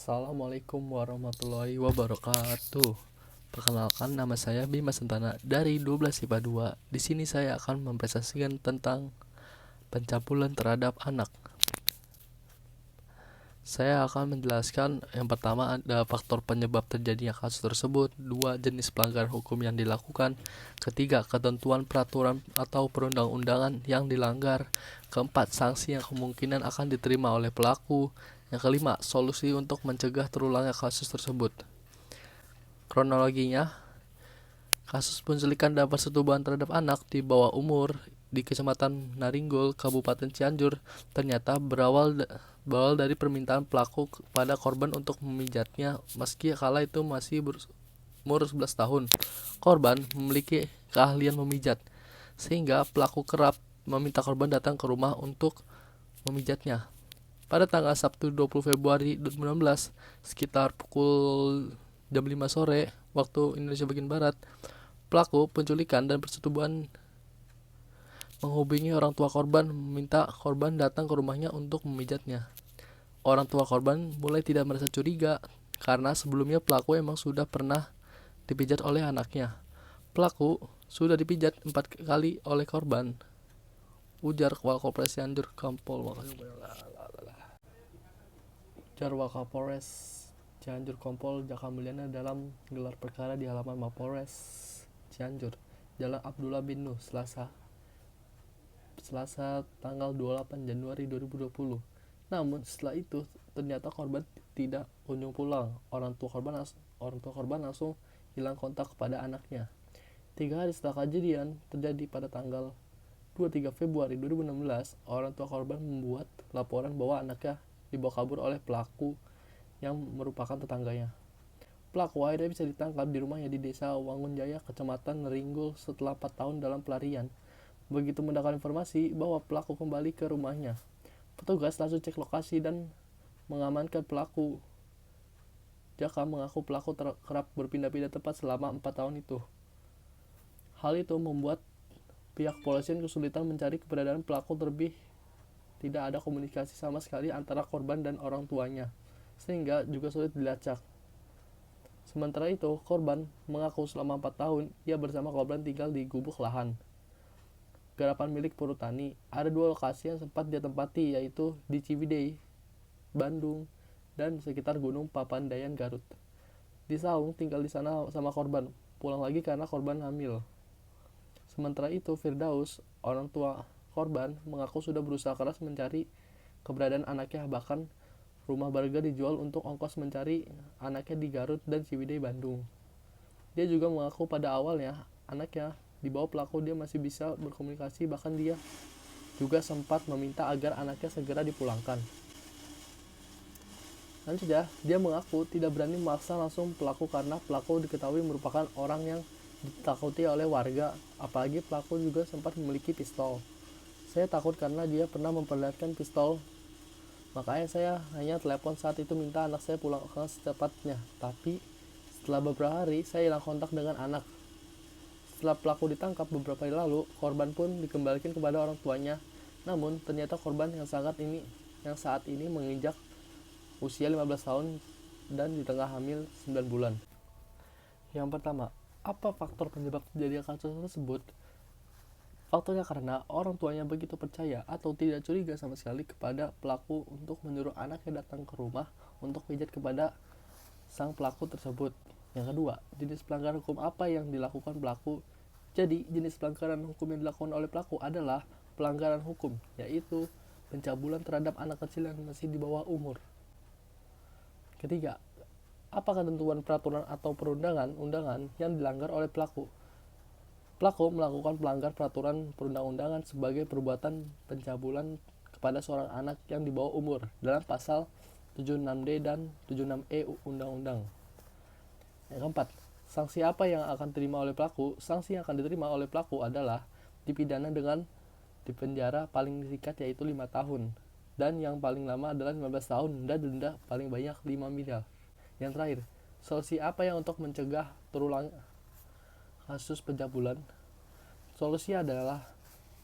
Assalamualaikum warahmatullahi wabarakatuh. Perkenalkan, nama saya Bima Sentana dari 12 IPA 2. Di sini saya akan mempresentasikan tentang pencabulan terhadap anak. Saya akan menjelaskan yang pertama ada faktor penyebab terjadinya kasus tersebut, dua jenis pelanggaran hukum yang dilakukan, ketiga ketentuan peraturan atau perundang-undangan yang dilanggar, keempat sanksi yang kemungkinan akan diterima oleh pelaku, yang kelima solusi untuk mencegah terulangnya kasus tersebut. Kronologinya, kasus penculikan dan persetubuhan terhadap anak di bawah umur di Kecamatan Naringgol, Kabupaten Cianjur ternyata berawal dari permintaan pelaku kepada korban untuk memijatnya meski kala itu masih berumur 11 tahun. Korban memiliki keahlian memijat, sehingga pelaku kerap meminta korban datang ke rumah untuk memijatnya. Pada tanggal Sabtu 20 Februari 2016, sekitar pukul jam 5 sore waktu Indonesia bagian Barat, pelaku penculikan dan persetubuhan menghubungi orang tua korban meminta korban datang ke rumahnya untuk memijatnya. Orang tua korban mulai tidak merasa curiga karena sebelumnya pelaku emang sudah pernah dipijat oleh anaknya. Pelaku sudah dipijat 4 kali oleh korban, ujar Wakapolres Cianjur Kompol Jaka Mulyana dalam gelar perkara di halaman Mapolres Cianjur, Jalan Abdullah bin Nuh, Selasa tanggal 28 Januari 2020. Namun setelah itu ternyata korban tidak kunjung pulang. Orang tua korban langsung hilang kontak kepada anaknya. 3 hari setelah kejadian terjadi pada tanggal 23 Februari 2016, orang tua korban membuat laporan bahwa anaknya dibawa kabur oleh pelaku yang merupakan tetangganya. Pelaku akhirnya bisa ditangkap di rumahnya di Desa Wangunjaya, Kecamatan Naringgol setelah 4 tahun dalam pelarian. Begitu mendapat informasi bahwa pelaku kembali ke rumahnya, petugas langsung cek lokasi dan mengamankan pelaku. Jaka mengaku pelaku kerap berpindah-pindah tempat selama 4 tahun itu. Hal itu membuat pihak kepolisian kesulitan mencari keberadaan pelaku, terlebih tidak ada komunikasi sama sekali antara korban dan orang tuanya, sehingga juga sulit dilacak. Sementara itu, korban mengaku selama 4 tahun ia bersama korban tinggal di gubuk lahan garapan milik Perhutani. Ada 2 lokasi yang sempat dia tempati, yaitu di Ciwidey, Bandung, dan sekitar Gunung Papandayan, Garut. Di Saung tinggal di sana sama korban, pulang lagi karena korban hamil. Sementara itu, Firdaus, orang tua korban, mengaku sudah berusaha keras mencari keberadaan anaknya, bahkan rumah warga dijual untuk ongkos mencari anaknya di Garut dan Ciwidey, Bandung. Dia juga mengaku pada awalnya anaknya di bawah pelaku dia masih bisa berkomunikasi, bahkan dia juga sempat meminta agar anaknya segera dipulangkan. Namun dia mengaku tidak berani memaksa langsung pelaku karena pelaku diketahui merupakan orang yang ditakuti oleh warga, apalagi pelaku juga sempat memiliki pistol. Saya takut karena dia pernah memperlihatkan pistol, makanya saya hanya telepon saat itu minta anak saya pulang secepatnya. Tapi setelah beberapa hari saya hilang kontak dengan anak. Setelah pelaku ditangkap beberapa hari lalu, korban pun dikembalikan kepada orang tuanya. Namun ternyata korban yang saat ini menginjak usia 15 tahun dan di tengah hamil 9 bulan. Yang pertama, apa faktor penyebab terjadinya kasus tersebut? Faktornya karena orang tuanya begitu percaya atau tidak curiga sama sekali kepada pelaku untuk menyuruh anaknya datang ke rumah untuk pijat kepada sang pelaku tersebut. Yang kedua, jenis pelanggaran hukum apa yang dilakukan pelaku? Jadi, jenis pelanggaran hukum yang dilakukan oleh pelaku adalah pelanggaran hukum, yaitu pencabulan terhadap anak kecil yang masih di bawah umur. Ketiga, apa ketentuan peraturan atau perundang-undangan yang dilanggar oleh pelaku? Pelaku melakukan pelanggar peraturan perundang-undangan sebagai perbuatan pencabulan kepada seorang anak yang di bawah umur dalam pasal 76D dan 76E Undang-Undang. Yang keempat, sanksi apa yang akan diterima oleh pelaku? Sanksi yang akan diterima oleh pelaku adalah dipidana dengan dipenjara paling singkat yaitu 5 tahun, dan yang paling lama adalah 15 tahun, dan denda paling banyak 5 miliar. Yang terakhir, solusi apa yang untuk mencegah terulang kasus pencabulan? Solusi adalah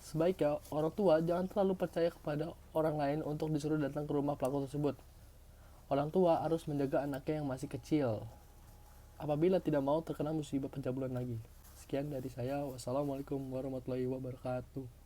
sebaiknya orang tua jangan terlalu percaya kepada orang lain untuk disuruh datang ke rumah pelaku tersebut. Orang tua harus menjaga anaknya yang masih kecil apabila tidak mau terkena musibah pencabulan lagi. Sekian dari saya. Wassalamualaikum warahmatullahi wabarakatuh.